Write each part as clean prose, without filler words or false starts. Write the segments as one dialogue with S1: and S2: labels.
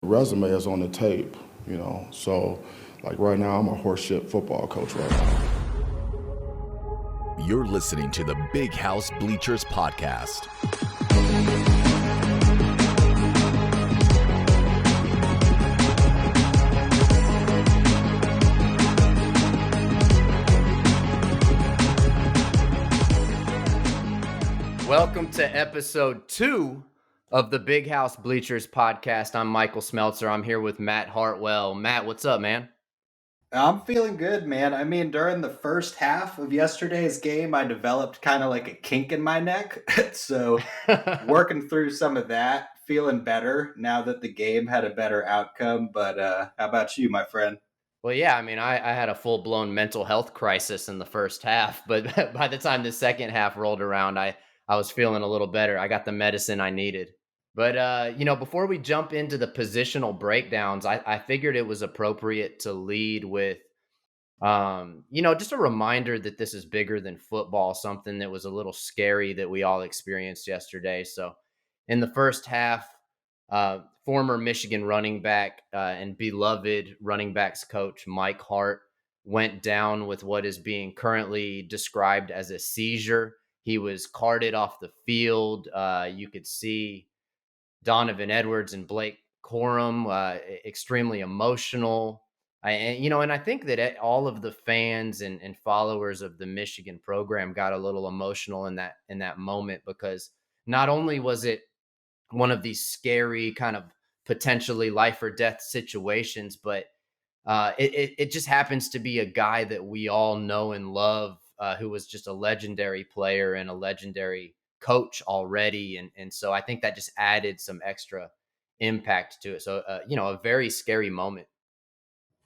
S1: Resume is on the tape, So, like right now, I'm a horseshit football coach right now.
S2: You're listening to the Big House Bleachers podcast.
S3: Welcome to episode 2 of the Big House Bleachers podcast. I'm Michael Smeltzer. I'm here with Matt Hartwell. Matt, what's up, man?
S4: I'm feeling good, man. I mean, during the first half of yesterday's game, I developed kind of like a kink in my neck. So working through some of that, feeling better now that the game had a better outcome. But how about you, my friend?
S3: Well, yeah, I mean, I had a full-blown mental health crisis in the first half, but by the time the second half rolled around, I was feeling a little better. I got the medicine I needed. But, before we jump into the positional breakdowns, I figured it was appropriate to lead with just a reminder that this is bigger than football, something that was a little scary that we all experienced yesterday. So, in the first half, former Michigan running back and beloved running backs coach Mike Hart went down with what is being currently described as a seizure. He was carted off the field. You could see Donovan Edwards and Blake Corum extremely emotional. And I think that all of the fans and followers of the Michigan program got a little emotional in that moment, because not only was it one of these scary kind of potentially life or death situations, but it just happens to be a guy that we all know and love, who was just a legendary player and a legendary coach already, and so I think that just added some extra impact to it. So a very scary moment.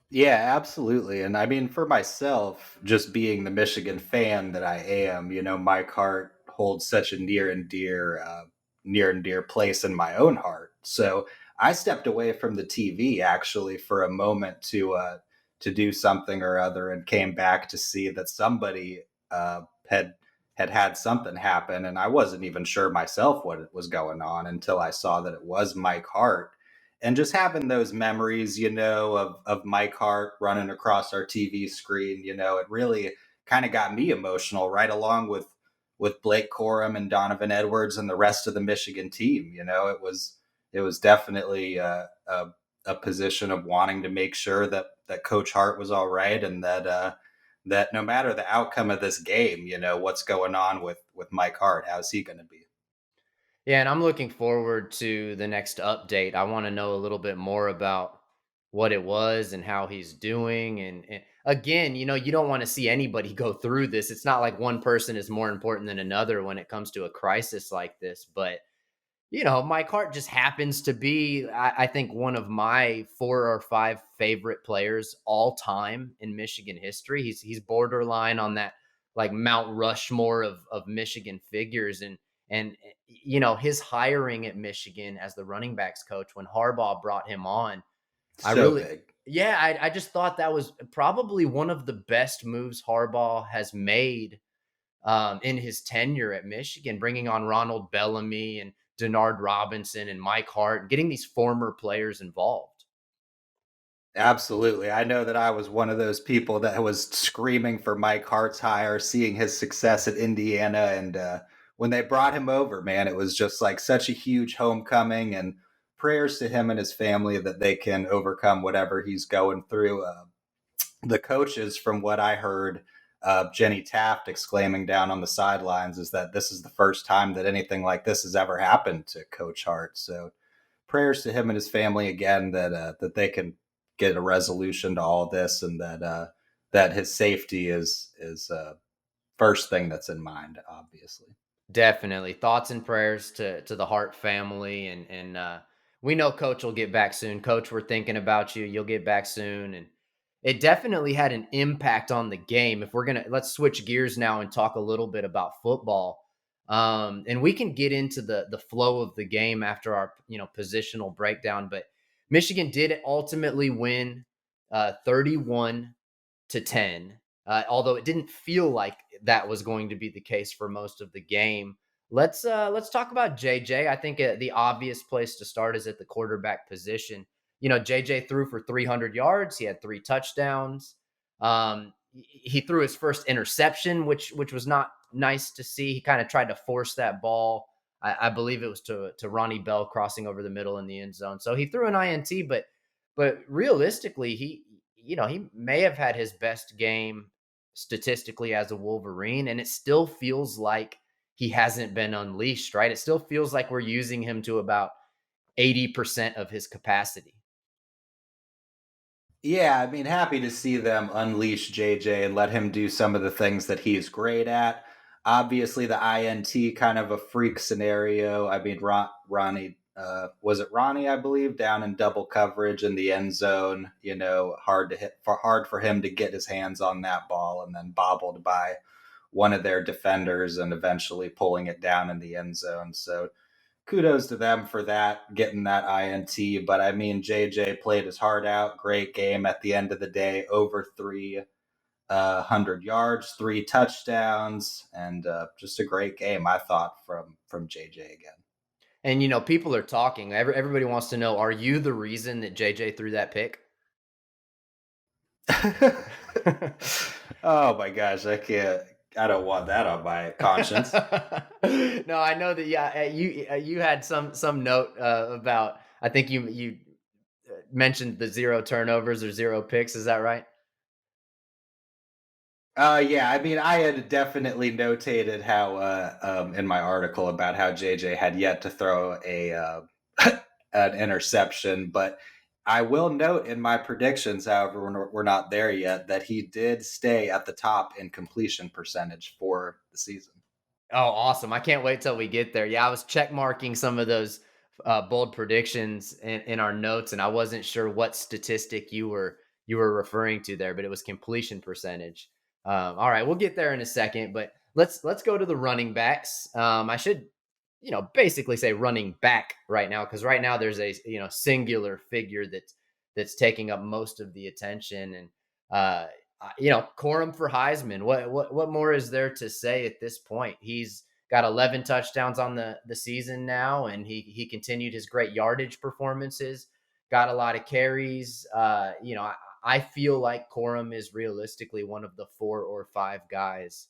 S4: Yeah, absolutely. And I mean, for myself, just being the Michigan fan that I am, Mike Hart holds such a near and dear place in my own heart. So I stepped away from the TV actually for a moment to do something or other, and came back to see that somebody had something happen, and I wasn't even sure myself what was going on until I saw that it was Mike Hart. And just having those memories, of Mike Hart running across our TV screen, it really kind of got me emotional, right along with Blake Corum and Donovan Edwards and the rest of the Michigan team. It was definitely a position of wanting to make sure that Coach Hart was all right, and that no matter the outcome of this game, what's going on with Mike Hart, how's he going to be?
S3: Yeah, and I'm looking forward to the next update. I want to know a little bit more about what it was and how he's doing. And again, you don't want to see anybody go through this. It's not like one person is more important than another when it comes to a crisis like this. But, Mike Hart just happens to be, I think, one of my 4 or 5 favorite players all time in Michigan history. He's borderline on that, like, Mount Rushmore of Michigan figures. And his hiring at Michigan as the running backs coach, when Harbaugh brought him on, I
S4: So
S3: really,
S4: big.
S3: yeah, I just thought that was probably one of the best moves Harbaugh has made in his tenure at Michigan, bringing on Ronald Bellamy and Denard Robinson and Mike Hart, and getting these former players involved.
S4: Absolutely. I know that I was one of those people that was screaming for Mike Hart's hire, seeing his success at Indiana. And when they brought him over, man, it was just like such a huge homecoming, and prayers to him and his family that they can overcome whatever he's going through. The coaches, from what I heard, Jenny Taft exclaiming down on the sidelines, is that this is the first time that anything like this has ever happened to Coach Hart. So prayers to him and his family again, that they can get a resolution to all this, and that his safety is first thing that's in mind, obviously.
S3: Definitely. Thoughts and prayers to the Hart family, and we know Coach will get back soon. Coach, we're thinking about you. You'll get back soon. And it definitely had an impact on the game. If let's switch gears now and talk a little bit about football. And we can get into the flow of the game after our positional breakdown. But Michigan did ultimately win 31-10. Although it didn't feel like that was going to be the case for most of the game. Let's talk about JJ. I think the obvious place to start is at the quarterback position. JJ threw for 300 yards. He had 3 touchdowns. He threw his first interception, which was not nice to see. He kind of tried to force that ball. I believe it was to Ronnie Bell crossing over the middle in the end zone. So he threw an INT, but realistically, he may have had his best game statistically as a Wolverine, and it still feels like he hasn't been unleashed, right? It still feels like we're using him to about 80% of his capacity.
S4: Yeah, I mean, happy to see them unleash JJ and let him do some of the things that he's great at. Obviously, the INT kind of a freak scenario. I mean, Ronnie, was it Ronnie? I believe down in double coverage in the end zone. Hard to hit, hard for him to get his hands on that ball, and then bobbled by one of their defenders and eventually pulling it down in the end zone. So kudos to them for that, getting that INT. But I mean, JJ played his heart out. Great game at the end of the day, over 300 yards, 3 touchdowns, and just a great game, I thought, from JJ again.
S3: And people are talking. Everybody wants to know: are you the reason that JJ threw that pick?
S4: Oh my gosh, I can't. I don't want that on my conscience.
S3: No, I know that. Yeah, you had some note about. I think you mentioned the 0 turnovers or 0 picks. Is that right?
S4: Yeah, I mean, I had definitely notated how in my article about how JJ had yet to throw a an interception, but I will note in my predictions, however, we're not there yet, that he did stay at the top in completion percentage for the season.
S3: Oh, awesome. I can't wait till we get there. Yeah, I was check marking some of those bold predictions in our notes, and I wasn't sure what statistic you were referring to there, but it was completion percentage. All right, we'll get there in a second, but let's go to the running backs. I should, basically say running back right now, because right now there's a singular figure that's taking up most of the attention, and Corum for Heisman. What more is there to say at this point? He's got 11 touchdowns on the season now, and he continued his great yardage performances. Got a lot of carries. I feel like Corum is realistically one of the 4 or 5 guys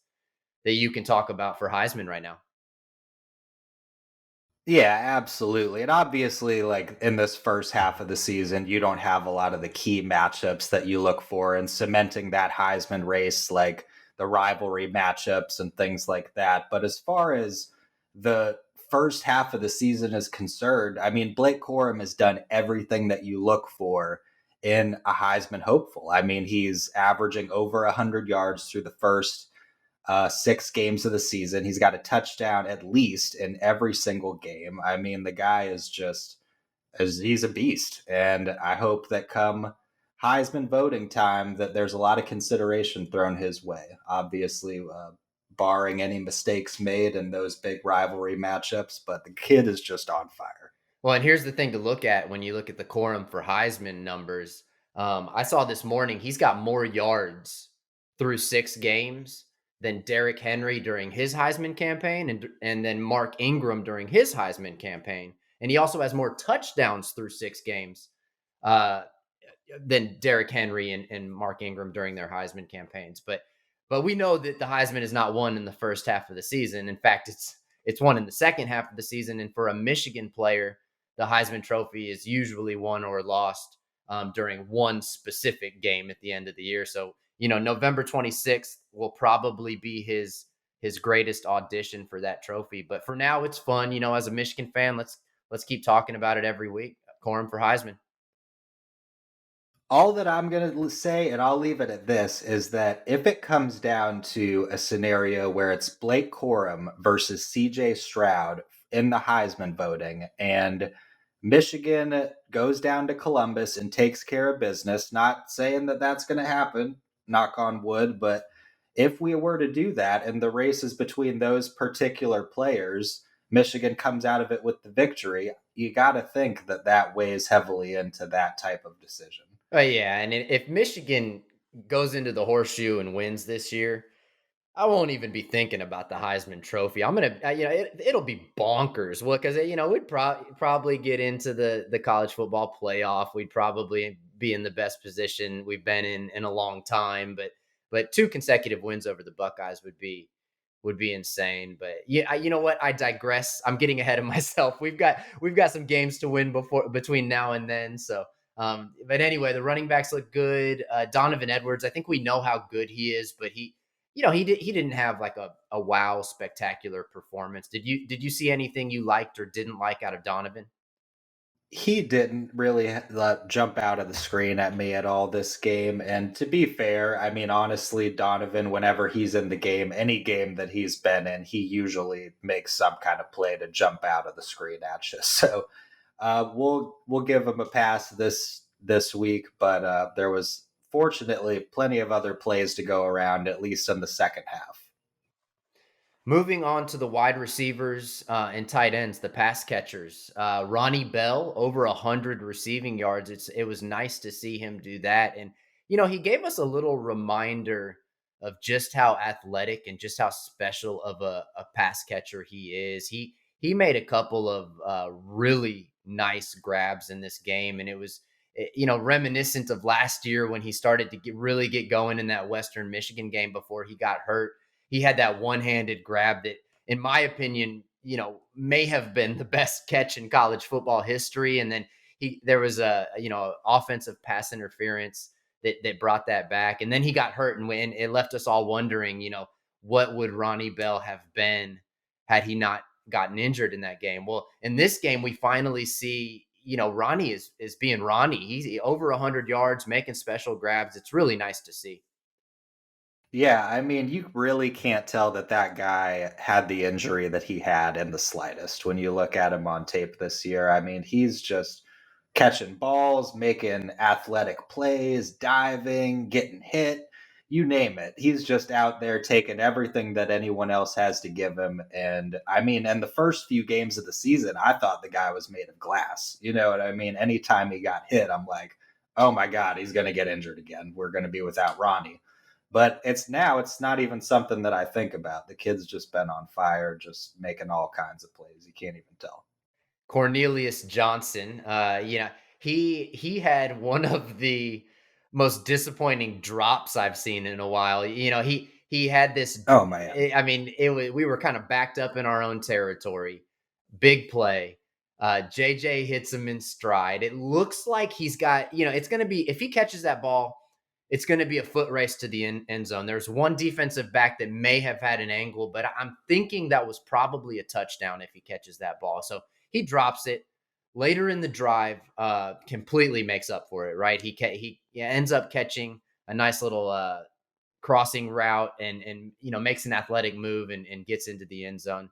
S3: that you can talk about for Heisman right now.
S4: Yeah, absolutely. And obviously, like in this first half of the season, you don't have a lot of the key matchups that you look for in cementing that Heisman race, like the rivalry matchups and things like that. But as far as the first half of the season is concerned, I mean, Blake Corum has done everything that you look for in a Heisman hopeful. I mean, he's averaging over 100 yards through the first 6 games of the season. He's got a touchdown at least in every single game. I mean, the guy is just as he's a beast, and I hope that come Heisman voting time that there's a lot of consideration thrown his way. Obviously, barring any mistakes made in those big rivalry matchups, but the kid is just on fire.
S3: Well, and here's the thing to look at when you look at the Corum for Heisman numbers. I saw this morning he's got more yards through 6 games than Derrick Henry during his Heisman campaign, and then Mark Ingram during his Heisman campaign. And he also has more touchdowns through 6 games uh, than Derrick Henry and Mark Ingram during their Heisman campaigns. But we know that the Heisman is not won in the first half of the season. In fact, it's won in the second half of the season. And for a Michigan player, the Heisman Trophy is usually won or lost during one specific game at the end of the year. So, November 26th will probably be his greatest audition for that trophy. But for now, it's fun. As a Michigan fan, let's keep talking about it every week. Corum for Heisman.
S4: All that I'm going to say, and I'll leave it at this, is that if it comes down to a scenario where it's Blake Corum versus CJ Stroud in the Heisman voting, and Michigan goes down to Columbus and takes care of business, not saying that that's going to happen, knock on wood, but if we were to do that and the race is between those particular players, Michigan comes out of it with the victory, you got to think that that weighs heavily into that type of decision.
S3: Oh yeah, and if Michigan goes into the horseshoe and wins this year, I won't even be thinking about the Heisman Trophy. I'm gonna, it'll be bonkers. Well, because we'd probably get into the college football playoff. We'd probably be in the best position we've been in a long time. But two consecutive wins over the Buckeyes would be insane. But yeah, you know what? I digress. I'm getting ahead of myself. We've got some games to win before between now and then. So, but anyway, the running backs look good. Donovan Edwards, I think we know how good he is, but he didn't have like a wow spectacular performance. Did you see anything you liked or didn't like out of Donovan?
S4: He didn't really jump out of the screen at me at all this game. And to be fair, I mean, honestly, Donovan, whenever he's in the game, any game that he's been in, he usually makes some kind of play to jump out of the screen at you. So we'll give him a pass this week, but there was fortunately plenty of other plays to go around, at least in the second half.
S3: Moving on to the wide receivers and tight ends, the pass catchers. Ronnie Bell over 100 receiving yards. It was nice to see him do that, and he gave us a little reminder of just how athletic and just how special of a pass catcher he is. He made a couple of really nice grabs in this game, and it was reminiscent of last year when he started to really get going in that Western Michigan game before he got hurt. He had that one-handed grab that, in my opinion, may have been the best catch in college football history. And then there was offensive pass interference that brought that back. And then he got hurt, and it left us all wondering, what would Ronnie Bell have been had he not gotten injured in that game? Well, in this game, we finally see, Ronnie is being Ronnie. He's over 100 yards, making special grabs. It's really nice to see.
S4: Yeah, I mean, you really can't tell that that guy had the injury that he had in the slightest when you look at him on tape this year. I mean, he's just catching balls, making athletic plays, diving, getting hit, you name it. He's just out there taking everything that anyone else has to give him. And I mean, in the first few games of the season, I thought the guy was made of glass. You know what I mean? Anytime he got hit, I'm like, oh my God, he's going to get injured again. We're going to be without Ronnie. But it's not even something that I think about. The kid's just been on fire, just making all kinds of plays. You can't even tell.
S3: Cornelius Johnson. He had one of the most disappointing drops I've seen in a while. He had this.
S4: Oh man.
S3: I mean, we were kind of backed up in our own territory. Big play. JJ hits him in stride. It looks like he's got. It's going to be, if he catches that ball, it's going to be a foot race to the end zone. There's one defensive back that may have had an angle, but I'm thinking that was probably a touchdown if he catches that ball. So he drops it later in the drive, completely makes up for it, right? He ends up catching a nice little crossing route and makes an athletic move and gets into the end zone.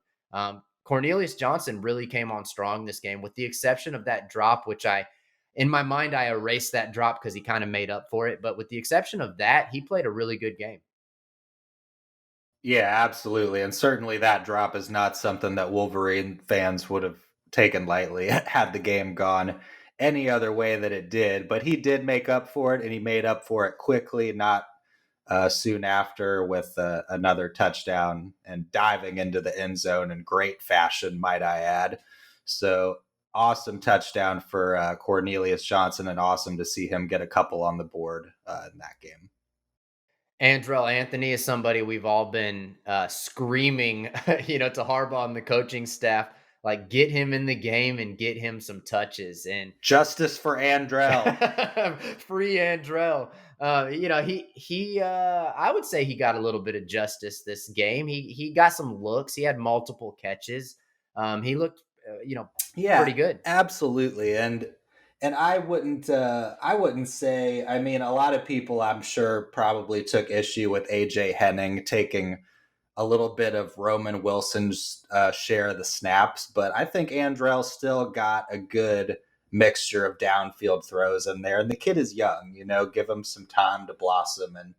S3: Cornelius Johnson really came on strong this game, with the exception of that drop, which in my mind, I erased that drop because he kind of made up for it. But with the exception of that, he played a really good game.
S4: Yeah, absolutely. And certainly that drop is not something that Wolverine fans would have taken lightly had the game gone any other way that it did. But he did make up for it, and he made up for it quickly, not soon after, with another touchdown and diving into the end zone in great fashion, might I add. So awesome touchdown for Cornelius Johnson, and awesome to see him get a couple on the board in that game.
S3: Andrell Anthony is somebody we've all been screaming, to Harbaugh and the coaching staff, like, get him in the game and get him some touches. And
S4: Justice for Andrell.
S3: free Andrell. I would say he got a little bit of justice this game. He got some looks. He had multiple catches. He looked,
S4: Yeah,
S3: pretty good.
S4: absolutely. And I wouldn't say, I mean, a lot of people I'm sure probably took issue with AJ Henning taking a little bit of Roman Wilson's share of the snaps, but I think Andrell still got a good mixture of downfield throws in there. And the kid is young, give him some time to blossom, and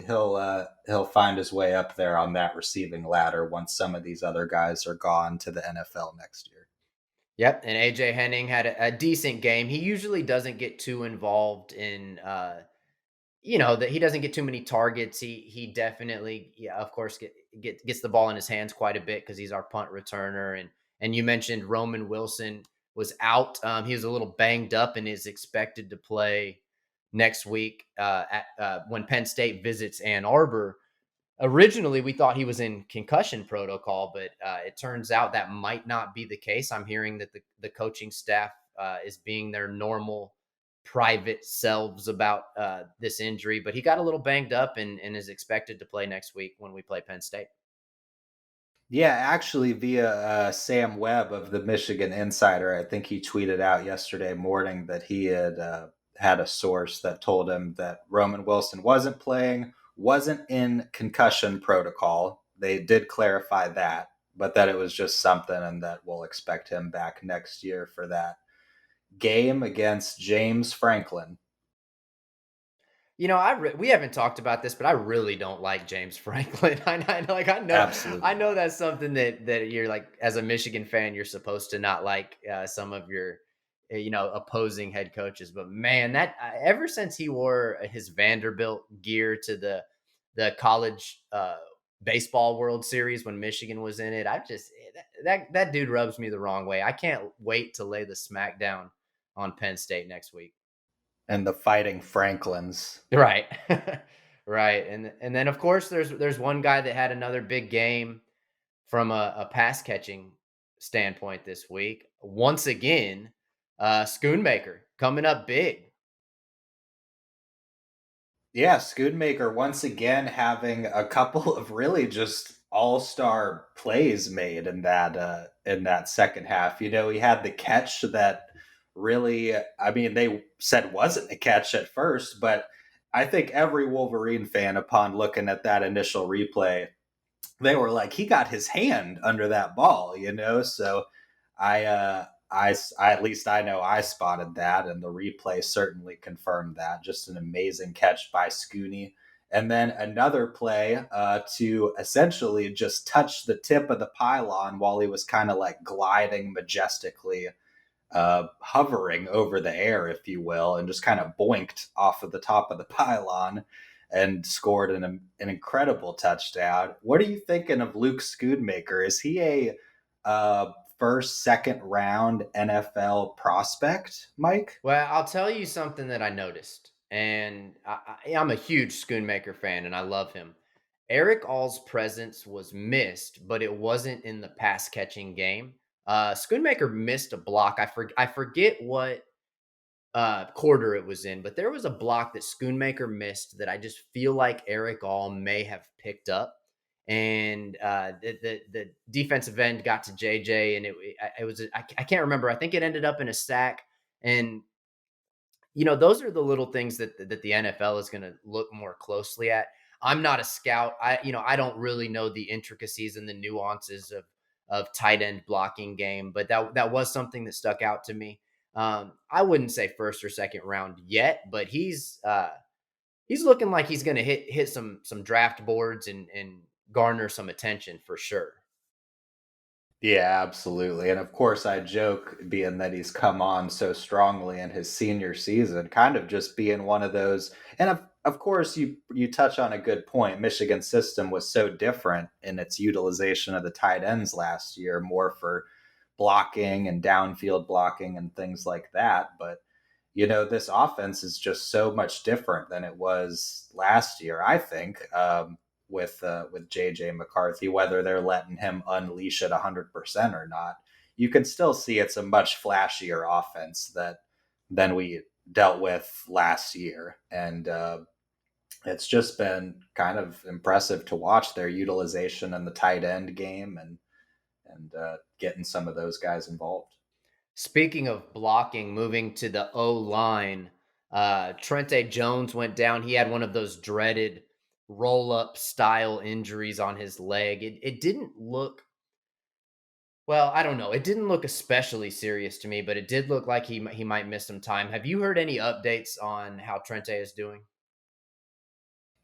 S4: he'll find his way up there on that receiving ladder once some of these other guys are gone to the NFL next year.
S3: Yep, and AJ Henning had a decent game. He usually doesn't get too involved in that he doesn't get too many targets. He definitely, yeah, of course, gets the ball in his hands quite a bit because he's our punt returner. And you mentioned Roman Wilson was out. He was a little banged up and is expected to play next week when Penn State visits Ann Arbor. Originally, we thought he was in concussion protocol, but it turns out that might not be the case. I'm hearing that the coaching staff is being their normal private selves about this injury, but he got a little banged up and is expected to play next week when we play Penn State.
S4: Yeah, actually, via Sam Webb of the Michigan Insider, I think he tweeted out yesterday morning that he had had a source that told him that Roman Wilson wasn't playing, wasn't in concussion protocol. They did clarify that, but that it was just something and that we'll expect him back next year for that game against James Franklin.
S3: We haven't talked about this, but I really don't like James Franklin. I
S4: Absolutely.
S3: know that's something that you're like, as a Michigan fan, you're supposed to not like some of your, opposing head coaches. But man, that ever since he wore his Vanderbilt gear to the college baseball World Series when Michigan was in it, that dude rubs me the wrong way. I can't wait to lay the smack down on Penn State next week.
S4: And the Fighting Franklins.
S3: Right. Right. And then of course there's one guy that had another big game from a pass catching standpoint this week. Once again, Schoonmaker coming up big.
S4: Yeah, Schoonmaker once again having a couple of really just all-star plays made in that second half. You know, he had the catch that really, I mean, they said wasn't a catch at first, but I think every Wolverine fan, upon looking at that initial replay, they were like, he got his hand under that ball, you know? So I at least I know I spotted that, and the replay certainly confirmed that. Just an amazing catch by Scooney. And then another play to essentially just touch the tip of the pylon while he was kind of like gliding majestically, hovering over the air, if you will, and just kind of boinked off of the top of the pylon and scored an incredible touchdown. What are you thinking of Luke Schoonmaker? Is he a first, second round NFL prospect, Mike?
S3: Well, I'll tell you something that I noticed, and I'm a huge Schoonmaker fan, and I love him. Eric All's presence was missed, but it wasn't in the pass catching game. Schoonmaker missed a block. I forget what quarter it was in, but there was a block that Schoonmaker missed that I just feel like Eric All may have picked up. And the defensive end got to JJ, and it was I can't remember. I think it ended up in a sack, and those are the little things that the NFL is going to look more closely at. I'm not a scout. I don't really know the intricacies and the nuances of tight end blocking game, but that was something that stuck out to me. I wouldn't say first or second round yet, but he's looking like he's going to hit some draft boards and garner some attention for sure.
S4: Yeah, absolutely. And of course, I joke, being that he's come on so strongly in his senior season, kind of just being one of those. And of course, you touch on a good point. Michigan's system was so different in its utilization of the tight ends last year, more for blocking and downfield blocking and things like that. But this offense is just so much different than it was last year, I think. With JJ McCarthy, whether they're letting him unleash it 100% or not, you can still see it's a much flashier offense than we dealt with last year, and it's just been kind of impressive to watch their utilization in the tight end game and getting some of those guys involved.
S3: Speaking of blocking, moving to the O line, Trente Jones went down. He had one of those dreaded roll up style injuries on his leg. It didn't look well. I don't know. It didn't look especially serious to me, but it did look like he might miss some time. Have you heard any updates on how Trente is doing?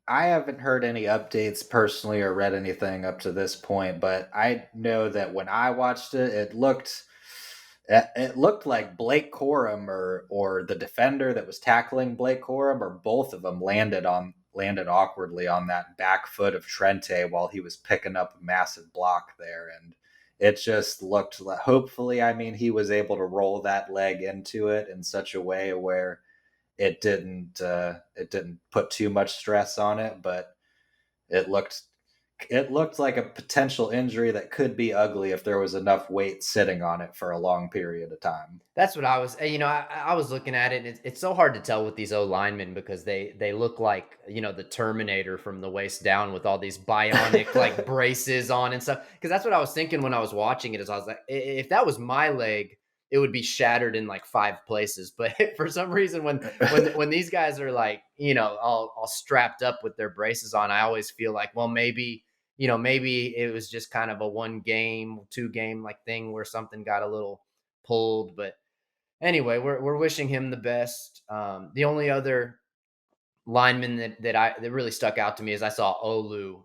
S4: I haven't heard any updates personally or read anything up to this point, but I know that when I watched it, it looked It looked like Blake Corum or the defender that was tackling Blake Corum, or both of them landed awkwardly on that back foot of Trente while he was picking up a massive block there, and it just looked like, hopefully, I mean, he was able to roll that leg into it in such a way where it didn't put too much stress on it, but it looked it looked like a potential injury that could be ugly if there was enough weight sitting on it for a long period of time.
S3: That's what I was, I was looking at it. And it's so hard to tell with these O linemen because they look like the Terminator from the waist down with all these bionic like braces on and stuff. Because that's what I was thinking when I was watching it. Is I was like, if that was my leg, it would be shattered in like 5 places. But for some reason, when these guys are like all strapped up with their braces on, I always feel like, well, maybe it was just kind of a 1 game, 2 game like thing where something got a little pulled, but anyway, we're wishing him the best. The only other lineman that really stuck out to me is I saw Olu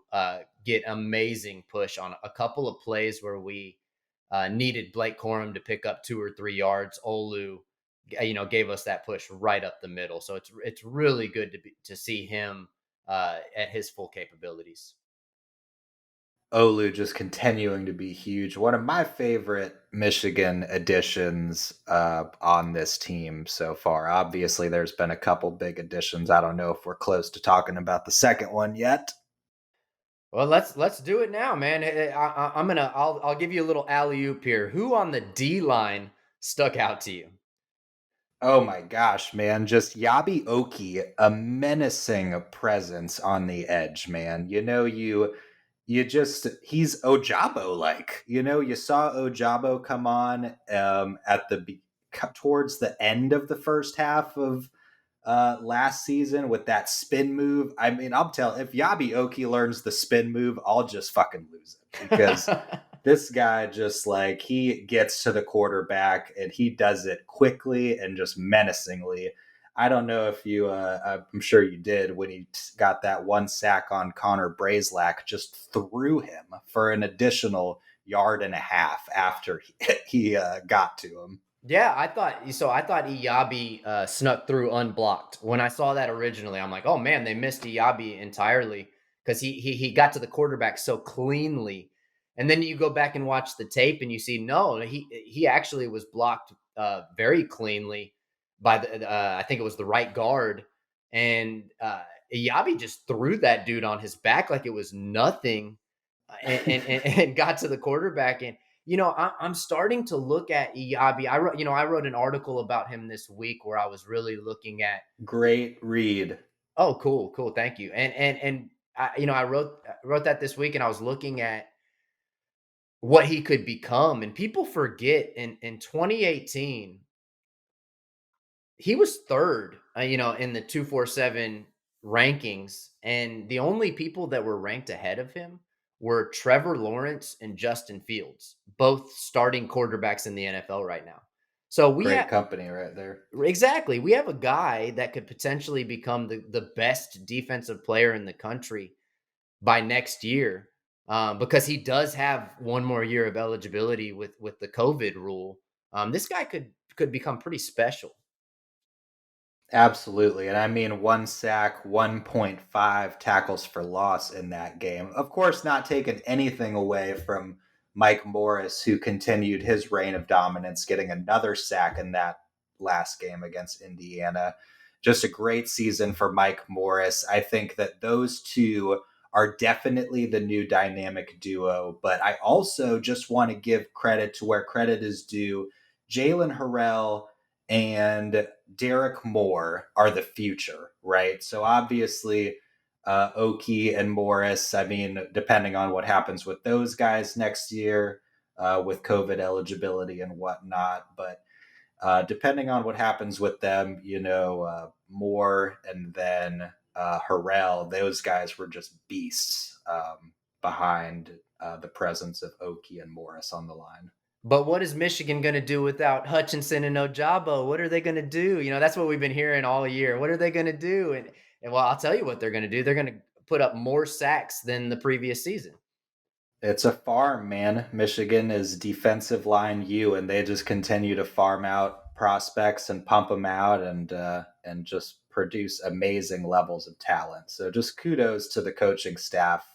S3: get amazing push on a couple of plays where we needed Blake Corum to pick up 2 or 3 yards. Olu, gave us that push right up the middle. So it's really good to see him at his full capabilities.
S4: Olu just continuing to be huge. One of my favorite Michigan additions on this team so far. Obviously, there's been a couple big additions. I don't know if we're close to talking about the second one yet.
S3: Well, let's do it now, man. I'll give you a little alley oop here. Who on the D line stuck out to you?
S4: Oh my gosh, man. Just Yabi Oki, a menacing presence on the edge, man. You just he's Ojabo like. You saw Ojabo come on towards the end of the first half of last season with that spin move. I mean, I'll tell if Yabi Oki learns the spin move, I'll just fucking lose it because this guy just like he gets to the quarterback and he does it quickly and just menacingly. I don't know if you, I'm sure you did when he got that 1 sack on Connor Brazelak, just threw him for an additional yard and a half after he got to him.
S3: Yeah, I thought Iyabi snuck through unblocked. When I saw that originally, I'm like, oh man, they missed Iyabi entirely because he got to the quarterback so cleanly. And then you go back and watch the tape and you see no, he actually was blocked very cleanly by the I think it was the right guard, and Iyabi just threw that dude on his back like it was nothing, and got to the quarterback. And I'm starting to look at Iyabi. I wrote an article about him this week where I was really looking at.
S4: Great read.
S3: Oh, cool, thank you. And I wrote that this week, and I was looking at what he could become. And people forget in 2018 he was third, in the 247 rankings, and the only people that were ranked ahead of him were Trevor Lawrence and Justin Fields, both starting quarterbacks in the NFL right now. So we
S4: Great
S3: have
S4: company right there.
S3: exactly, we have a guy that could potentially become the best defensive player in the country by next year, because he does have 1 more year of eligibility with the COVID rule. This guy could become pretty special.
S4: Absolutely. And I mean, 1 sack, 1.5 tackles for loss in that game. Of course, not taking anything away from Mike Morris, who continued his reign of dominance, getting another sack in that last game against Indiana. Just a great season for Mike Morris. I think that those two are definitely the new dynamic duo, but I also just want to give credit to where credit is due. Jalen Harrell and Derek Moore are the future, right? So obviously, Oki and Morris, I mean, depending on what happens with those guys next year with COVID eligibility and whatnot, but depending on what happens with them, Moore and then Harrell, those guys were just beasts behind the presence of Oki and Morris on the line.
S3: But what is Michigan going to do without Hutchinson and Ojabo? What are they going to do? That's what we've been hearing all year. What are they going to do? And well, I'll tell you what they're going to do. They're going to put up more sacks than the previous season.
S4: It's a farm, man. Michigan is defensive line U, and they just continue to farm out prospects and pump them out, and just produce amazing levels of talent. So just kudos to the coaching staff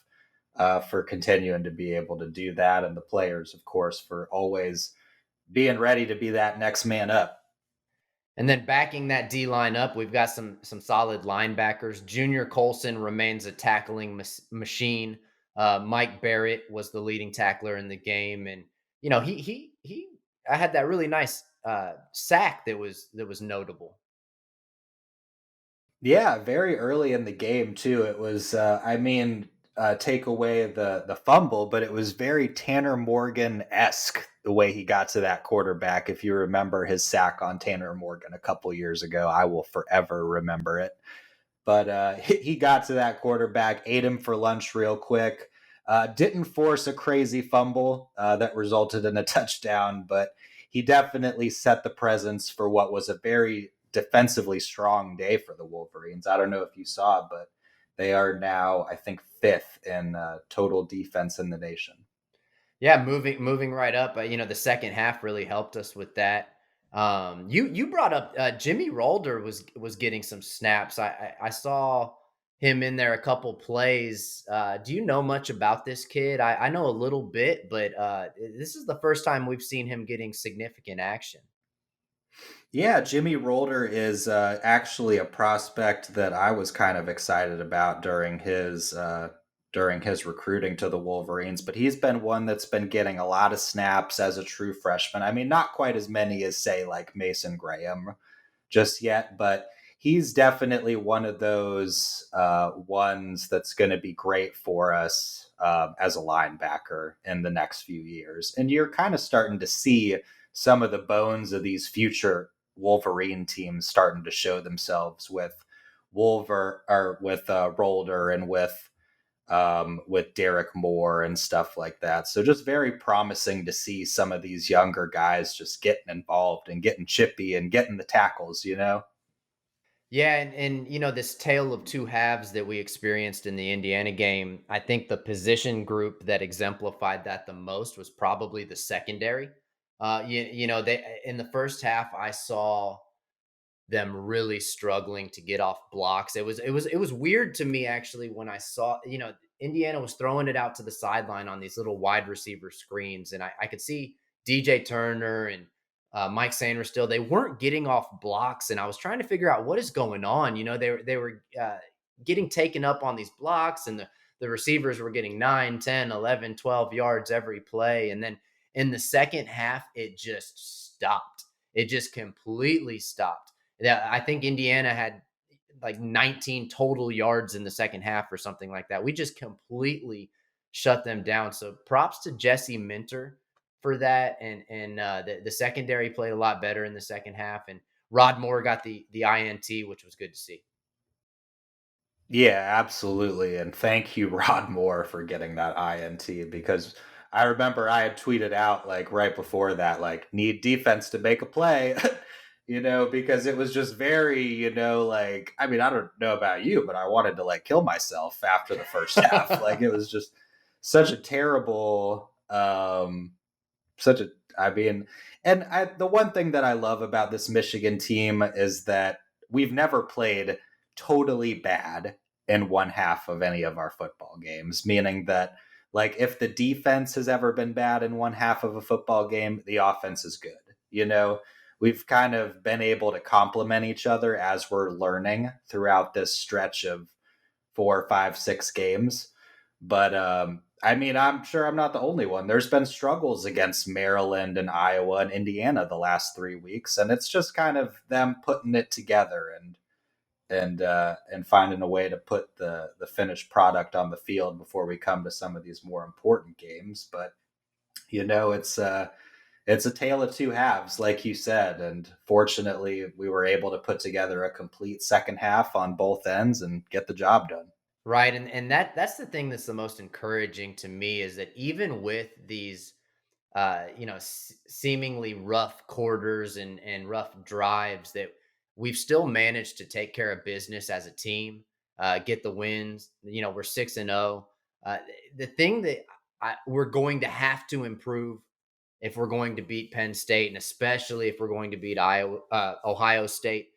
S4: for continuing to be able to do that, and the players, of course, for always being ready to be that next man up.
S3: And then backing that D line up, we've got some solid linebackers. Junior Colson remains a tackling machine. Mike Barrett was the leading tackler in the game, and he I had that really nice sack that was notable.
S4: Yeah, very early in the game too. It was, take away the fumble, but it was very Tanner Morgan esque the way he got to that quarterback. If you remember his sack on Tanner Morgan a couple years ago, I will forever remember it. But he got to that quarterback, ate him for lunch real quick. Didn't force a crazy fumble that resulted in a touchdown, but he definitely set the presence for what was a very defensively strong day for the Wolverines. I don't know if you saw, but they are now, I think, fifth in total defense in the nation.
S3: Yeah, moving right up. The second half really helped us with that. You brought up Jimmy Rolder was getting some snaps. I saw him in there a couple plays. Do you know much about this kid? I know a little bit, but this is the first time we've seen him getting significant action.
S4: Yeah, Jimmy Rolder is actually a prospect that I was kind of excited about during his recruiting to the Wolverines. But he's been one that's been getting a lot of snaps as a true freshman. I mean, not quite as many as say like Mason Graham just yet, but he's definitely one of those ones that's going to be great for us as a linebacker in the next few years. And you're kind of starting to see some of the bones of these future Wolverine teams starting to show themselves with Rolder and with Derek Moore and stuff like that. So just very promising to see some of these younger guys just getting involved and getting chippy and getting the tackles, you know?
S3: Yeah, and this tale of two halves that we experienced in the Indiana game, I think the position group that exemplified that the most was probably the secondary. They in the first half I saw them really struggling to get off blocks. It was weird to me actually when I saw, Indiana was throwing it out to the sideline on these little wide receiver screens, and I could see DJ Turner and Mike Sanders still. They weren't getting off blocks, and I was trying to figure out what is going on. They were getting taken up on these blocks, and the receivers were getting 9, 10, 11, 12 yards every play, and then in the second half, it just stopped. It just completely stopped. Yeah, I think Indiana had like 19 total yards in the second half or something like that. We just completely shut them down. So props to Jesse Minter for that. And the secondary played a lot better in the second half. And Rod Moore got the INT, which was good to see.
S4: Yeah, absolutely. And thank you, Rod Moore, for getting that INT because I remember I had tweeted out like right before that, like, need defense to make a play, because it was just very, like, I mean, I don't know about you, but I wanted to like kill myself after the first half. Like, it was just such a terrible, such a, I mean, the one thing that I love about this Michigan team is that we've never played totally bad in one half of any of our football games, meaning that like if the defense has ever been bad in one half of a football game, the offense is good. We've kind of been able to complement each other as we're learning throughout this stretch of 4, 5, 6 games. But I mean, I'm sure I'm not the only one. There's been struggles against Maryland and Iowa and Indiana the last 3 weeks, and it's just kind of them putting it together and finding a way to put the finished product on the field before we come to some of these more important games. But it's a tale of two halves, like you said, and fortunately, we were able to put together a complete second half on both ends and get the job done.
S3: Right. And that's the thing that's the most encouraging to me is that even with these seemingly rough quarters and rough drives that we've still managed to take care of business as a team, get the wins. We're 6-0. The thing that we're going to have to improve if we're going to beat Penn State, and especially if we're going to beat Ohio State.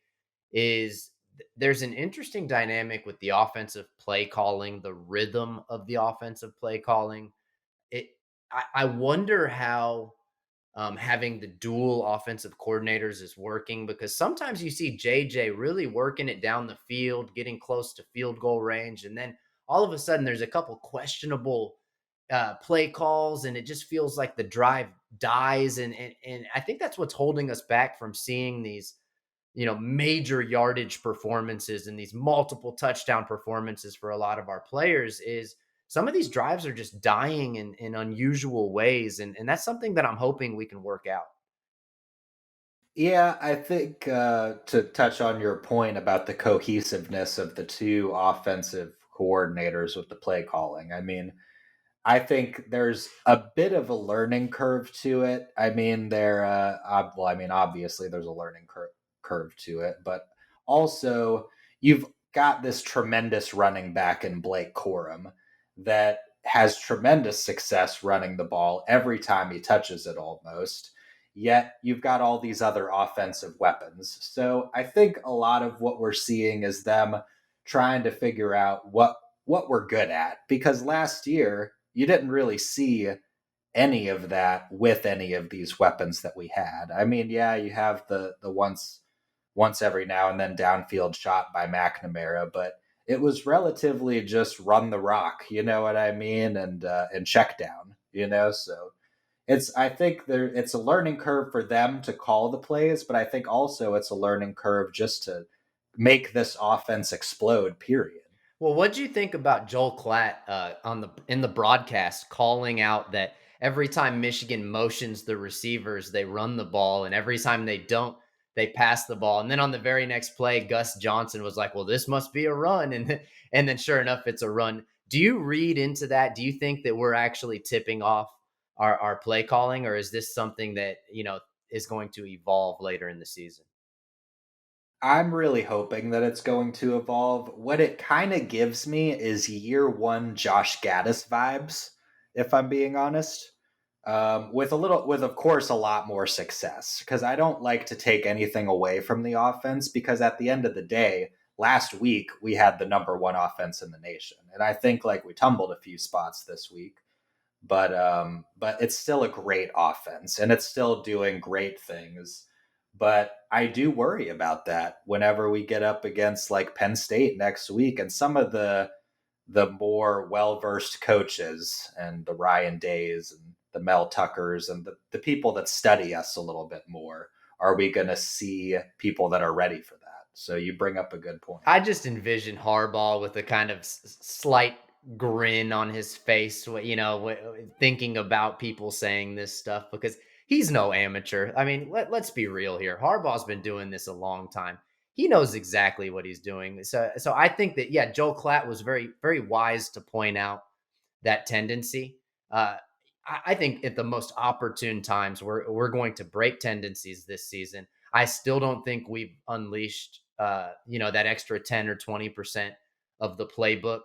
S3: There's an interesting dynamic with the offensive play calling, the rhythm of the offensive play calling. It I wonder how having the dual offensive coordinators is working, because sometimes you see JJ really working it down the field, getting close to field goal range, and then all of a sudden there's a couple questionable play calls, and it just feels like the drive dies. And I think that's what's holding us back from seeing these major yardage performances and these multiple touchdown performances for a lot of our players. Is some of these drives are just dying in unusual ways. And that's something that I'm hoping we can work out.
S4: Yeah, I think to touch on your point about the cohesiveness of the two offensive coordinators with the play calling, I mean, I think there's a bit of a learning curve to it. I mean, well, I mean, obviously there's a learning curve to it, but also you've got this tremendous running back in Blake Corum that has tremendous success running the ball every time he touches it almost. Yet you've got all these other offensive weapons. So I think a lot of what we're seeing is them trying to figure out what we're good at, because last year you didn't really see any of that with any of these weapons that we had. I mean, yeah, you have the once every now and then downfield shot by McNamara, but it was relatively just run the rock, you know what I mean, and check down, So I think it's a learning curve for them to call the plays, but I think also it's a learning curve just to make this offense explode. Period.
S3: Well, what do you think about Joel Klatt in the broadcast calling out that every time Michigan motions the receivers, they run the ball, and every time they don't, they pass the ball. And then on the very next play, Gus Johnson was like, "Well, this must be a run," and then sure enough, it's a run. Do you read into that? Do you think that we're actually tipping off our play calling, or is this something that is going to evolve later in the season?
S4: I'm really hoping that it's going to evolve. What it kind of gives me is year one Josh Gaddis vibes, if I'm being honest. With of course a lot more success, because I don't like to take anything away from the offense, because at the end of the day, last week we had the number one offense in the nation, and I think like we tumbled a few spots this week, but it's still a great offense and it's still doing great things. But I do worry about that whenever we get up against like Penn State next week, and some of the more well-versed coaches and the Ryan Days and the Mel Tuckers and the people that study us a little bit more. Are we going to see people that are ready for that? So you bring up a good point.
S3: I just envision Harbaugh with a kind of slight grin on his face, thinking about people saying this stuff, because he's no amateur. I mean, let's be real here. Harbaugh's been doing this a long time. He knows exactly what he's doing. So I think that, yeah, Joe Klatt was very, very wise to point out that tendency. I think at the most opportune times, we're going to break tendencies this season. I still don't think we've unleashed, that extra 10 or 20% of the playbook.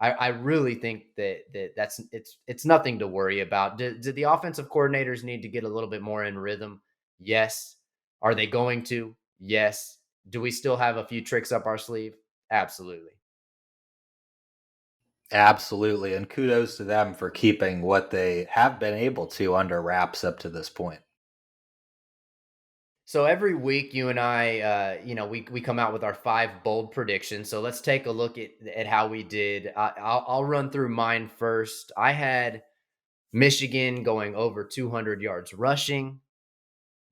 S3: I really think that's it's nothing to worry about. Do the offensive coordinators need to get a little bit more in rhythm? Yes. Are they going to? Yes. Do we still have a few tricks up our sleeve? Absolutely.
S4: Absolutely. And kudos to them for keeping what they have been able to under wraps up to this point.
S3: So every week, you and I, we come out with our 5 bold predictions. So let's take a look at how we did. I'll run through mine first. I had Michigan going over 200 yards rushing.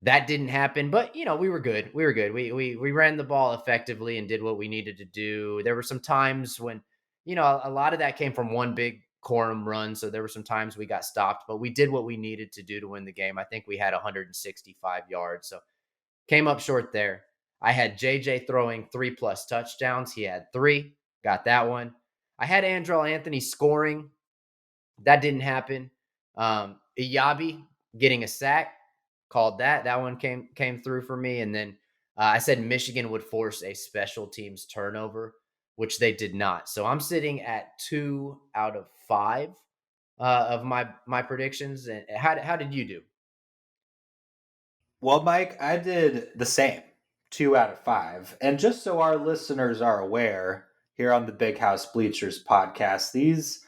S3: That didn't happen, but we were good. We were good. We ran the ball effectively and did what we needed to do. There were some times when, a lot of that came from one big Corum run. So there were some times we got stopped, but we did what we needed to do to win the game. I think we had 165 yards. So came up short there. I had JJ throwing 3+ touchdowns. He had 3. Got that one. I had Andrell Anthony scoring. That didn't happen. Iyabi getting a sack. Called that. That one came through for me. And then I said Michigan would force a special teams turnover, which they did not. So I'm sitting at 2 out of 5. of my predictions. And how did you do?
S4: Well, Mike, I did the same, 2 out of 5. And just so our listeners are aware, here on the Big House Bleachers podcast, these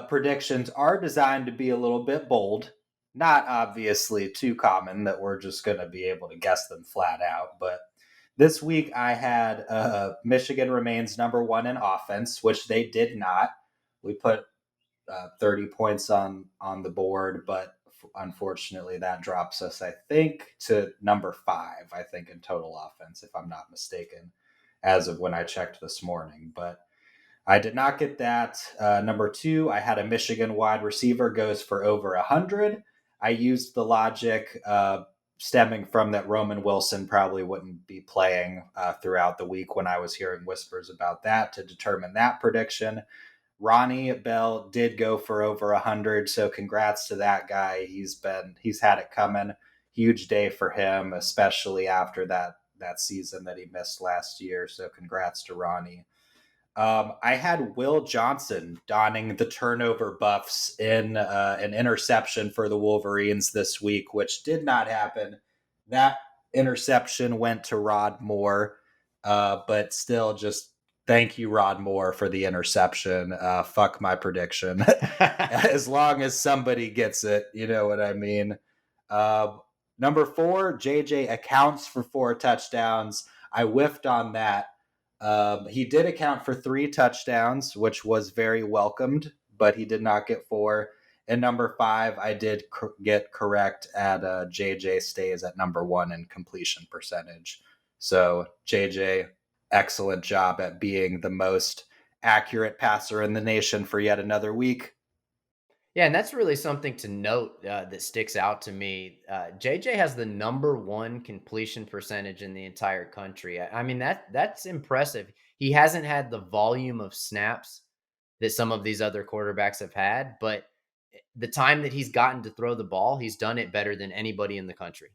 S4: predictions are designed to be a little bit bold. Not obviously too common that we're just going to be able to guess them flat out. But this week I had Michigan remains number one in offense, which they did not. We put 30 points on the board, but unfortunately that drops us, I think, to number 5, I think, in total offense, if I'm not mistaken, as of when I checked this morning. But I did not get that. Number 2, I had a Michigan wide receiver goes for over 100. I used the logic stemming from that Roman Wilson probably wouldn't be playing throughout the week when I was hearing whispers about that to determine that prediction. Ronnie Bell did go for over 100, so congrats to that guy. He's had it coming. Huge day for him, especially after that season that he missed last year. So congrats to Ronnie. I had Will Johnson donning the turnover buffs in an interception for the Wolverines this week, which did not happen. That interception went to Rod Moore, but still just thank you, Rod Moore, for the interception. Fuck my prediction. As long as somebody gets it, you know what I mean. Number 4, JJ accounts for 4 touchdowns. I whiffed on that. He did account for 3 touchdowns, which was very welcomed, but he did not get 4. And number 5, I did get correct at JJ stays at number 1 in completion percentage. So JJ, excellent job at being the most accurate passer in the nation for yet another week.
S3: Yeah, and that's really something to note that sticks out to me. JJ has the number 1 completion percentage in the entire country. I mean that's impressive. He hasn't had the volume of snaps that some of these other quarterbacks have had, but the time that he's gotten to throw the ball, he's done it better than anybody in the country.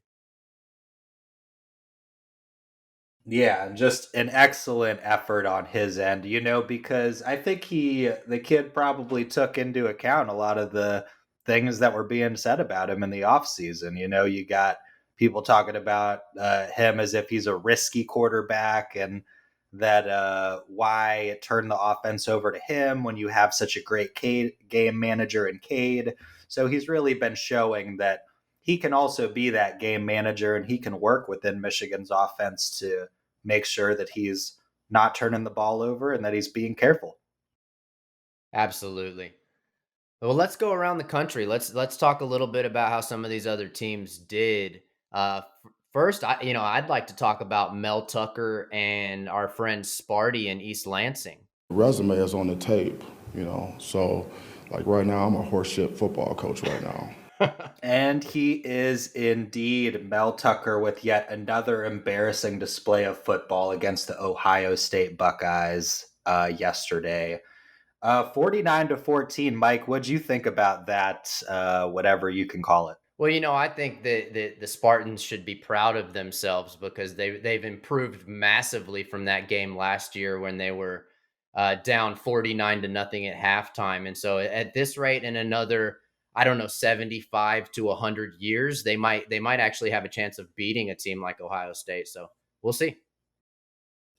S4: Yeah, just an excellent effort on his end, because I think the kid probably took into account a lot of the things that were being said about him in the offseason. You got people talking about him as if he's a risky quarterback and that why turn the offense over to him when you have such a great game manager in Cade. So he's really been showing that he can also be that game manager and he can work within Michigan's offense to make sure that he's not turning the ball over and that he's being careful.
S3: Absolutely. Well, let's go around the country. Let's talk a little bit about how some of these other teams did. First, I'd like to talk about Mel Tucker and our friend Sparty in East Lansing.
S1: Resume is on the tape, so like right now I'm a horseshit football coach right now.
S4: And he is indeed Mel Tucker with yet another embarrassing display of football against the Ohio State Buckeyes yesterday. 49-14. Mike, what'd you think about that, whatever you can call it?
S3: Well, I think that the Spartans should be proud of themselves because they've improved massively from that game last year when they were down 49-0 at halftime. And so at this rate, in another, I don't know, 75 to 100 years, they might actually have a chance of beating a team like Ohio State. So we'll see.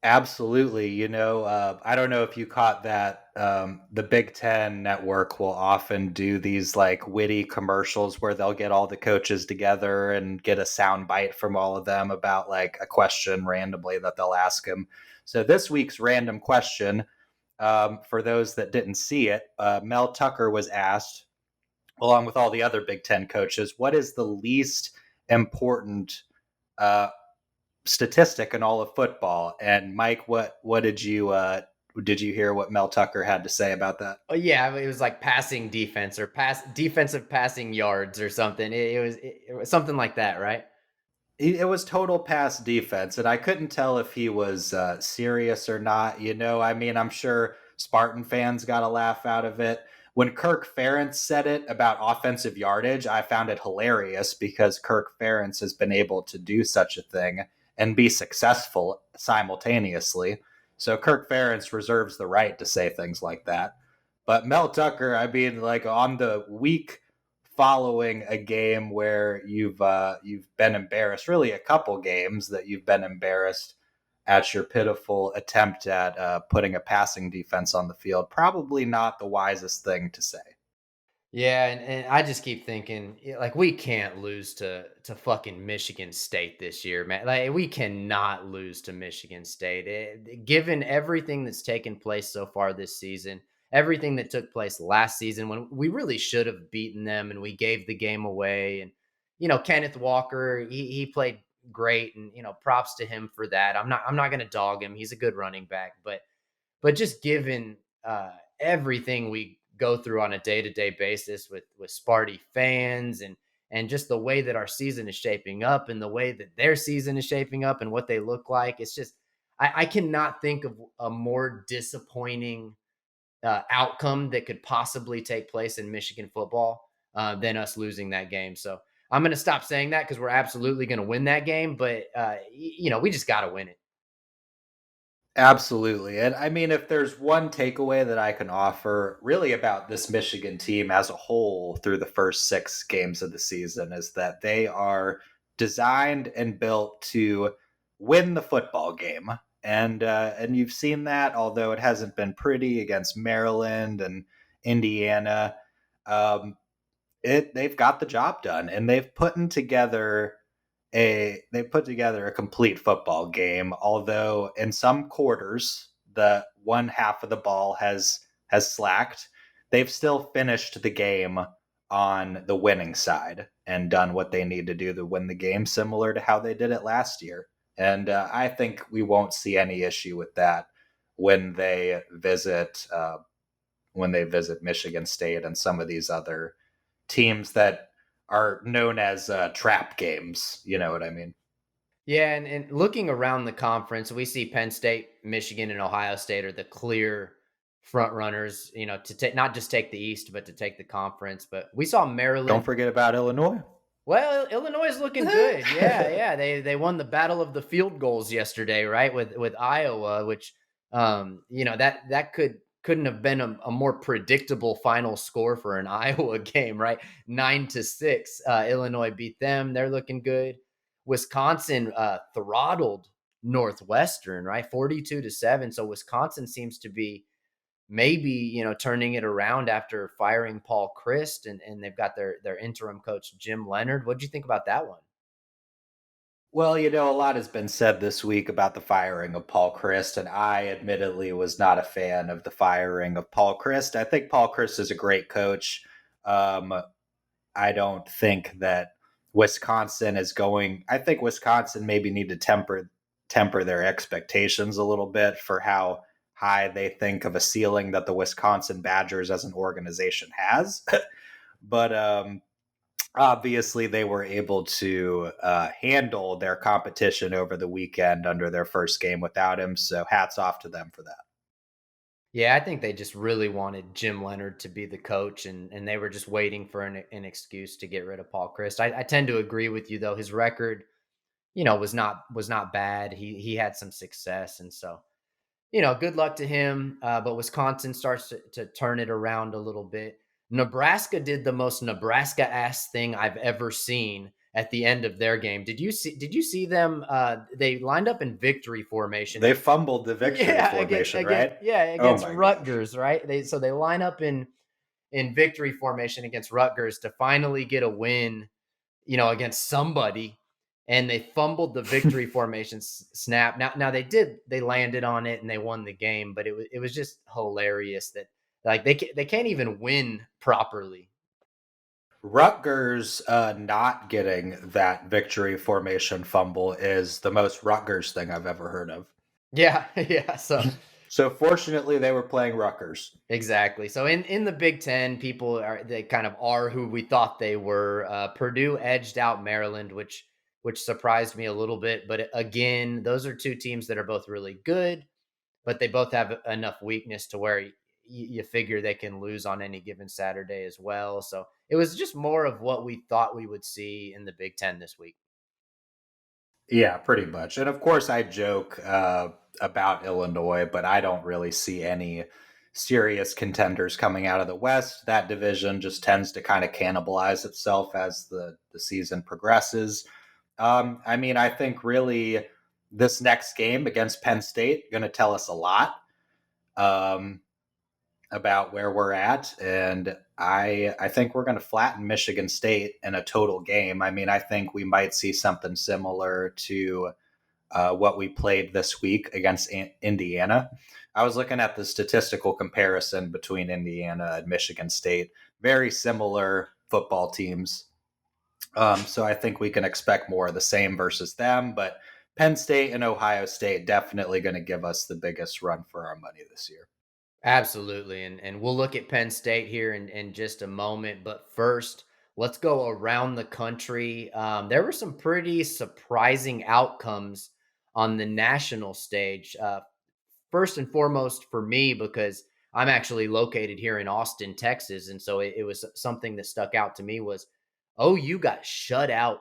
S4: Absolutely. I don't know if you caught that. The Big Ten network will often do these like witty commercials where they'll get all the coaches together and get a sound bite from all of them about like a question randomly that they'll ask them. So this week's random question, for those that didn't see it, Mel Tucker was asked, along with all the other Big Ten coaches, what is the least important statistic in all of football? And Mike, what did you hear what Mel Tucker had to say about that?
S3: Oh yeah, it was like passing defense or defensive passing yards or something. It was something like that, right?
S4: It was total pass defense, and I couldn't tell if he was serious or not. I'm sure Spartan fans got a laugh out of it. When Kirk Ferentz said it about offensive yardage, I found it hilarious because Kirk Ferentz has been able to do such a thing and be successful simultaneously. So Kirk Ferentz reserves the right to say things like that. But Mel Tucker, I mean, like on the week following a game where you've been embarrassed, really a couple games that you've been embarrassed at your pitiful attempt at putting a passing defense on the field, probably not the wisest thing to say.
S3: Yeah, and I just keep thinking, like, we can't lose to fucking Michigan State this year, man. Like, we cannot lose to Michigan State. Given everything that's taken place so far this season, everything that took place last season when we really should have beaten them and we gave the game away. And Kenneth Walker, he played great, and props to him for that. I'm not going to dog him. He's a good running back, but just given everything we go through on a day-to-day basis with Sparty fans and just the way that our season is shaping up and the way that their season is shaping up and what they look like, it's just I cannot think of a more disappointing outcome that could possibly take place in Michigan football than us losing that game. So I'm going to stop saying that because we're absolutely going to win that game, but we just got to win it.
S4: Absolutely. And I mean, if there's one takeaway that I can offer really about this Michigan team as a whole through the first 6 games of the season is that they are designed and built to win the football game. And you've seen that, although it hasn't been pretty against Maryland and Indiana. Um, they've got the job done, and they've put together a complete football game, although in some quarters the one half of the ball has slacked. They've still finished the game on the winning side and done what they need to do to win the game, similar to how they did it last year. And I think we won't see any issue with that when they visit Michigan State and some of these other teams that are known as trap games. You know what I mean?
S3: Yeah, and looking around the conference, we see Penn State, Michigan, and Ohio State are the clear front runners, to take not just take the East, but to take the conference. But we saw
S4: Don't
S3: Maryland.
S4: forget about Illinois.
S3: Well, Illinois is looking good. Yeah, yeah. They won the battle of the field goals yesterday, right? With Iowa, which that couldn't have been a more predictable final score for an Iowa game, right? 9-6. Illinois beat them. They're looking good. Wisconsin throttled Northwestern, right? 42-7. So Wisconsin seems to be maybe turning it around after firing Paul Chryst, and they've got their interim coach Jim Leonard. What do you think about that one?
S4: Well, a lot has been said this week about the firing of Paul Chryst, and I admittedly was not a fan of the firing of Paul Chryst. I think Paul Chryst is a great coach. Um, I don't think that Wisconsin is going. I think Wisconsin maybe need to temper their expectations a little bit for how high they think of a ceiling that the Wisconsin Badgers as an organization has. But obviously, they were able to handle their competition over the weekend under their first game without him. So hats off to them for that.
S3: Yeah, I think they just really wanted Jim Leonard to be the coach, and they were just waiting for an excuse to get rid of Paul Chryst. I tend to agree with you though. His record, was not bad. He had some success, and so good luck to him. But Wisconsin starts to turn it around a little bit. Nebraska did the most Nebraska ass thing I've ever seen at the end of their game. Did you see them? They lined up in victory formation.
S4: They fumbled the victory formation, right?
S3: Yeah,
S4: Oh
S3: against
S4: my
S3: Rutgers,
S4: gosh.
S3: right? They line up in victory formation against Rutgers to finally get a win, against somebody, and they fumbled the victory formation snap. Now they landed on it and they won the game, but it was just hilarious that like they can't even win properly.
S4: Rutgers not getting that victory formation fumble is the most Rutgers thing I've ever heard of.
S3: Yeah, yeah. So
S4: So fortunately, they were playing Rutgers.
S3: exactly. So in the Big Ten, they kind of are who we thought they were. Purdue edged out Maryland, which surprised me a little bit. But again, those are two teams that are both really good, but they both have enough weakness to where you figure they can lose on any given Saturday as well. So it was just more of what we thought we would see in the Big Ten this week.
S4: Yeah, pretty much. And of course, I joke about Illinois, but I don't really see any serious contenders coming out of the West. That division just tends to kind of cannibalize itself as the season progresses. I mean, I think really this next game against Penn State going to tell us a lot um, about where we're at, and I think we're going to flatten Michigan State in a total game. I mean, I think we might see something similar to what we played this week against Indiana. I was looking at the statistical comparison between Indiana and Michigan State. Very similar football teams. So I think we can expect more of the same versus them. But Penn State and Ohio State definitely going to give us the biggest run for our money this year.
S3: Absolutely. And we'll look at Penn State here in just a moment. But first, let's go around the country. There were some pretty surprising outcomes on the national stage. First and foremost for me, because I'm actually located here in Austin, Texas. And so it was something that stuck out to me was OU got shut out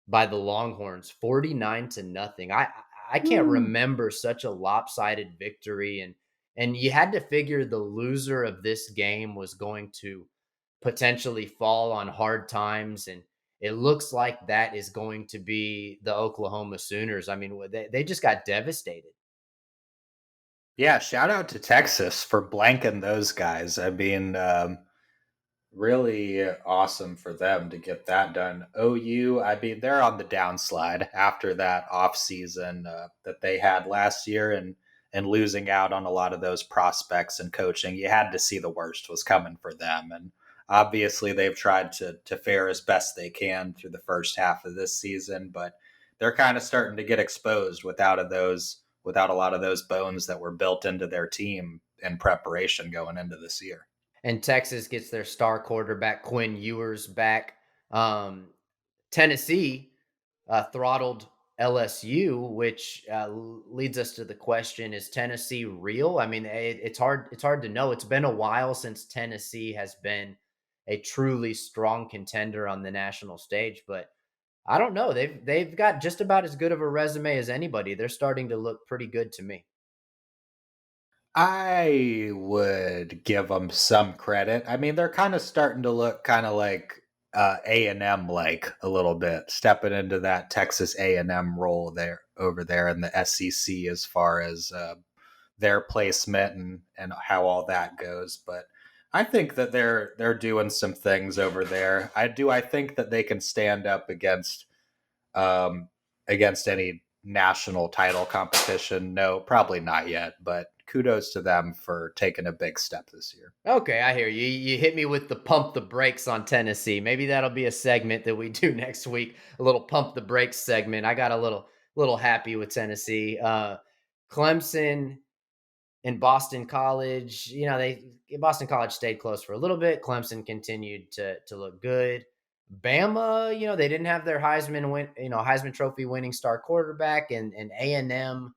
S3: by the Longhorns 49-0. I can't remember such a lopsided victory, and you had to figure the loser of this game was going to potentially fall on hard times, and it looks like that is going to be the Oklahoma Sooners. I mean, they just got devastated.
S4: Yeah, shout out to Texas for blanking those guys. I mean, really awesome for them to get that done. OU, I mean, they're on the downslide after that off season that they had last year, and losing out on a lot of those prospects and coaching. You had to see the worst was coming for them, and obviously they've tried to fare as best they can through the first half of this season, but they're kind of starting to get exposed without a lot of those bones that were built into their team in preparation going into this year.
S3: And Texas gets their star quarterback Quinn Ewers back. Um, Tennessee throttled LSU, which leads us to the question: is Tennessee real? I mean, it's hard. It's hard to know. It's been a while since Tennessee has been a truly strong contender on the national stage, but I don't know. They've got just about as good of a resume as anybody. They're starting to look pretty good to me.
S4: I would give them some credit. I mean, they're kind of starting to look kind of like A&M like a little bit, stepping into that Texas A&M role there over there in the SEC as far as their placement and how all that goes. But I think that they're doing some things over there. I think that they can stand up um, against any national title competition. No, probably not yet, but kudos to them for taking a big step this year.
S3: Okay, I hear you. You hit me with the pump the brakes on Tennessee. Maybe that'll be a segment that we do next week. A little pump the brakes segment. I got a little happy with Tennessee. Clemson and Boston College. Boston College stayed close for a little bit. Clemson continued to look good. Bama, they didn't have their Heisman Trophy winning star quarterback, and A&M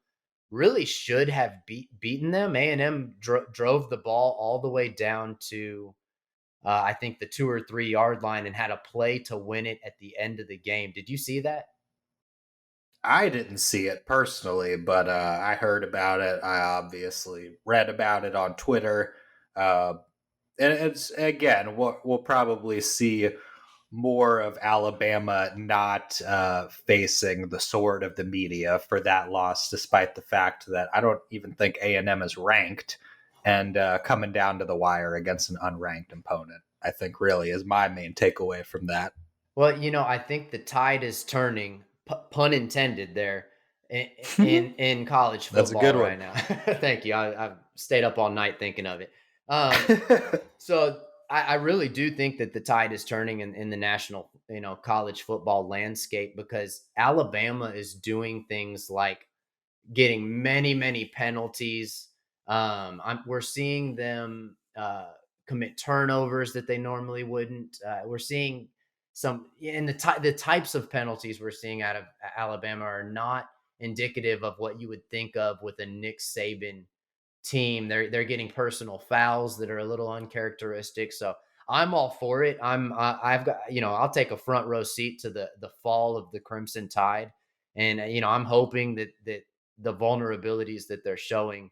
S3: really should have beaten them. A&M drove the ball all the way down to I think the 2 or 3 yard line and had a play to win it at the end of the game. Did you see that?
S4: I didn't see it personally, but I heard about it. I obviously read about it on Twitter. Uh, and it's, again, we'll probably see more of Alabama not facing the sword of the media for that loss, despite the fact that I don't even think A&M is ranked, and coming down to the wire against an unranked opponent, I think really is my main takeaway from that.
S3: Well, I think the tide is turning, pun intended there, in college
S4: That's a
S3: football
S4: good one.
S3: right now. Thank you. I've stayed up all night thinking of it. So I really do think that the tide is turning in the national, college football landscape, because Alabama is doing things like getting many, many penalties. We're seeing them commit turnovers that they normally wouldn't. We're seeing and the types of penalties we're seeing out of Alabama are not indicative of what you would think of with a Nick Saban team. They're getting personal fouls that are a little uncharacteristic. So I'm all for it. I've got, I'll take a front row seat to the fall of the Crimson Tide, and I'm hoping that the vulnerabilities that they're showing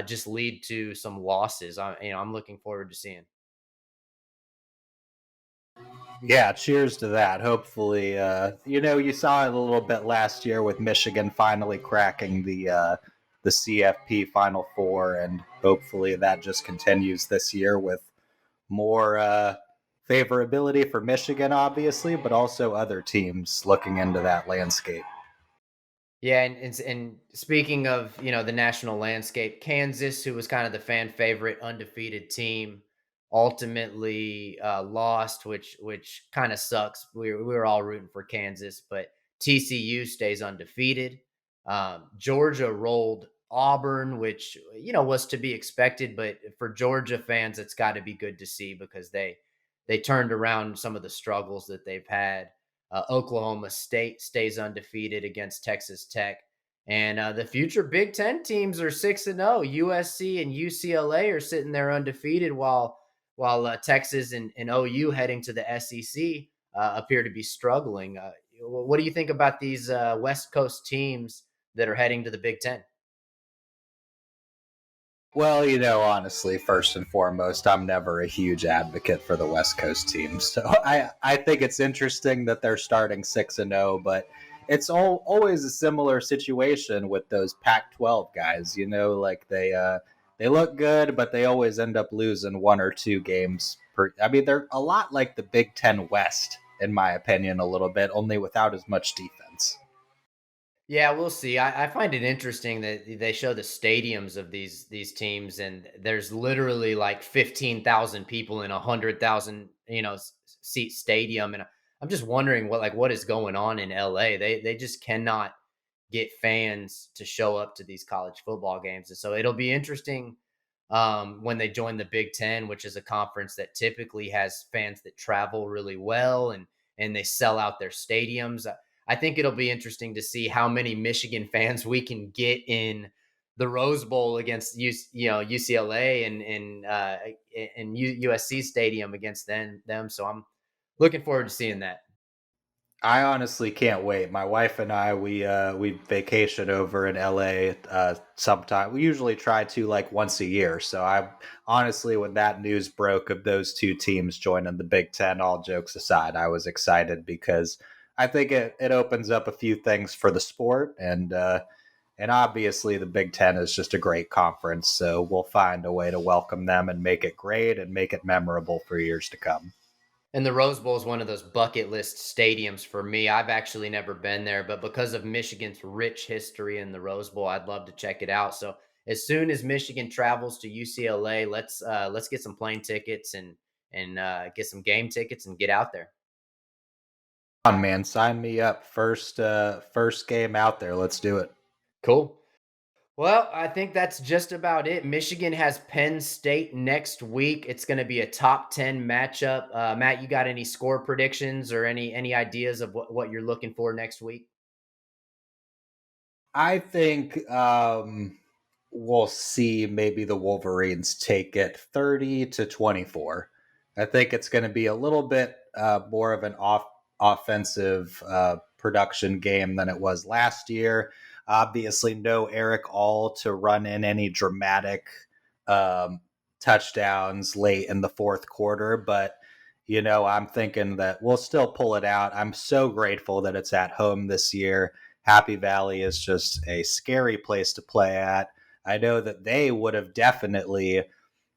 S3: just lead to some losses. I'm looking forward to seeing.
S4: Yeah, cheers to that. Hopefully, you saw it a little bit last year with Michigan finally cracking the CFP Final Four, and hopefully that just continues this year with more favorability for Michigan, obviously, but also other teams looking into that landscape.
S3: Yeah, and speaking of the national landscape, Kansas, who was kind of the fan favorite, undefeated team, ultimately lost, which kind of sucks. We were all rooting for Kansas, but TCU stays undefeated. Georgia rolled Auburn, which was to be expected, but for Georgia fans, it's got to be good to see because they turned around some of the struggles that they've had. Oklahoma State stays undefeated against Texas Tech. And the future Big Ten teams are 6-0. USC and UCLA are sitting there undefeated, while Texas and OU heading to the SEC appear to be struggling. What do you think about these West Coast teams that are heading to the Big Ten?
S4: Well, honestly, first and foremost, I'm never a huge advocate for the West Coast teams. So I think it's interesting that they're starting 6-0, but it's always a similar situation with those Pac-12 guys. Like they look good, but they always end up losing one or two games per. I mean, they're a lot like the Big Ten West, in my opinion, a little bit, only without as much defense.
S3: Yeah, we'll see. I find it interesting that they show the stadiums of these teams, and there's literally like 15,000 people in 100,000 seat stadium, and I'm just wondering what is going on in LA. They just cannot get fans to show up to these college football games, and so it'll be interesting when they join the Big Ten, which is a conference that typically has fans that travel really well and they sell out their stadiums. I think it'll be interesting to see how many Michigan fans we can get in the Rose Bowl against UCLA and USC Stadium against them. So I'm looking forward to seeing that.
S4: I honestly can't wait. My wife and I, we vacation over in LA sometime. We usually try to like once a year. So I honestly, when that news broke of those two teams joining the Big Ten, all jokes aside, I was excited because I think it opens up a few things for the sport, and obviously the Big Ten is just a great conference. So we'll find a way to welcome them and make it great and make it memorable for years to come.
S3: And the Rose Bowl is one of those bucket list stadiums for me. I've actually never been there, but because of Michigan's rich history in the Rose Bowl, I'd love to check it out. So as soon as Michigan travels to UCLA, let's get some plane tickets and get some game tickets and get out there.
S4: Come on, man, sign me up. First game out there. Let's do it.
S3: Cool. Well, I think that's just about it. Michigan has Penn State next week. It's going to be a top 10 matchup. Matt, you got any score predictions or any ideas of what you're looking for next week?
S4: I think we'll see maybe the Wolverines take it 30-24. I think it's going to be a little bit more of an offensive production game than it was last year. Obviously, no Eric All to run in any dramatic um, touchdowns late in the fourth quarter, but I'm thinking that we'll still pull it out. I'm so grateful that it's at home this year. Happy Valley is just a scary place to play at. I know that they would have definitely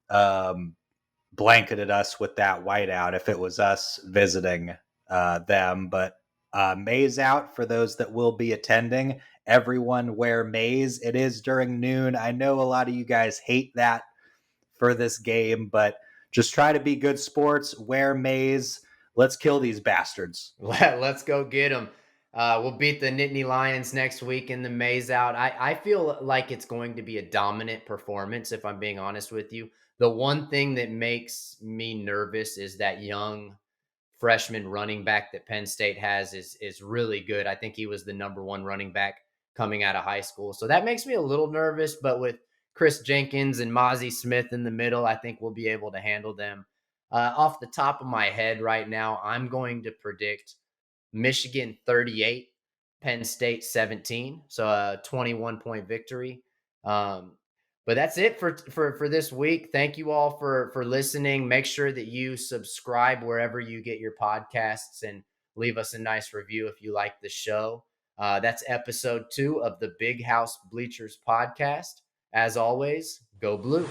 S4: um, blanketed us with that whiteout if it was us visiting them. But May's out for those that will be attending. Everyone wear Mays. It is during noon. I know a lot of you guys hate that for this game, but just try to be good sports. Wear Mays. Let's kill these bastards.
S3: Let's go get them. We'll beat the Nittany Lions next week in the maze out. I feel like it's going to be a dominant performance, if I'm being honest with you. The one thing that makes me nervous is that young freshman running back that Penn State has is really good. I think he was the number one running back coming out of high school. So that makes me a little nervous, but with Chris Jenkins and Mozzie Smith in the middle, I think we'll be able to handle them. Off the top of my head right now, I'm going to predict Michigan 38, Penn State 17. So a 21-point victory. Um, But that's it for this week. Thank you all for listening. Make sure that you subscribe wherever you get your podcasts and leave us a nice review if you like the show. That's episode 2 of the Big House Bleachers podcast. As always, go blue.